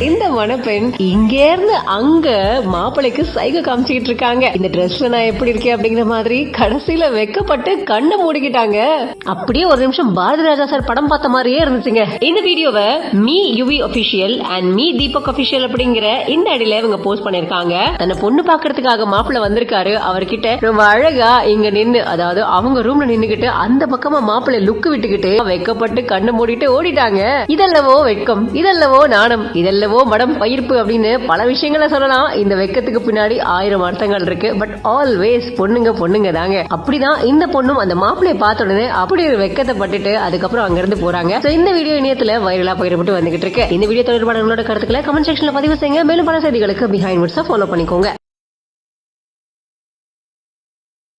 இந்த மணப்பெண் இங்க இருந்து அங்க மாப்பிளைக்கு சைகை காமிச்சிட்டு இருக்காங்க. இந்த ட்ரெஸ்ல நான் எப்படி இருக்கேன் அப்படிங்கிற மாதிரி. கடைசியில வெக்கப்பட்டு கண்ணை மூடிக்கிட்டாங்க. அப்படியே ஒரு நிமிஷம் பாரதி ராஜா சார் படம் பார்த்த மாதிரியே இருந்துச்சுங்க. இந்த வீடியோவை me UV official and me Deepak official அப்படிங்கிற இந்த அடியில இவங்க போஸ்ட் பண்ணிருக்காங்க. தன்னை பொண்ணு பாக்குறதுக்காக மாப்பிள்ள வந்திருக்காரு. அவர்கிட்ட ரொம்ப அழகா இங்க நின்னு, அதாவது அவங்க ரூம்ல நின்னுகிட்டு அந்த பக்கமா மாப்பிள்ளை லுக்கு விட்டுக்கிட்டு வெக்கப்பட்டு கண்ணை மூடிட்டு ஓடிட்டாங்க. இதல்லவோ வெட்கம், இதல்லவோ நாணம், இதல்லவோ மடம் பயிர்ப்பு அப்படின்னு பல விஷயங்களை சொல்லலாம். இந்த வெக்கத்துக்கு பின்னாடி 1000 அர்த்தங்கள் இருக்கு. பட் ஆல்வேஸ் பொண்ணுங்க தாங்க. அப்படிதான் இந்த பொண்ணும் அந்த மாப்பிளையை பார்த்த உடனே அப்படி ஒரு வெக்கத்தை பட்டுட்டு அதுக்கப்புறம் அங்க இருந்து போறாங்க. இந்த வீடியோ இணையத்துல வைரலா பகிரப்பட்டு வந்துகிட்டு இருக்கு. இந்த வீடியோ தொடர்பான கருத்துக்களை கமெண்ட் செக்ஷன்ல பதிவு செய்யுங்க. மேலும் பல செய்திகளுக்கு பிஹைண்ட் வுட்ஸ் ஃபாலோ பண்ணிக்கோங்க.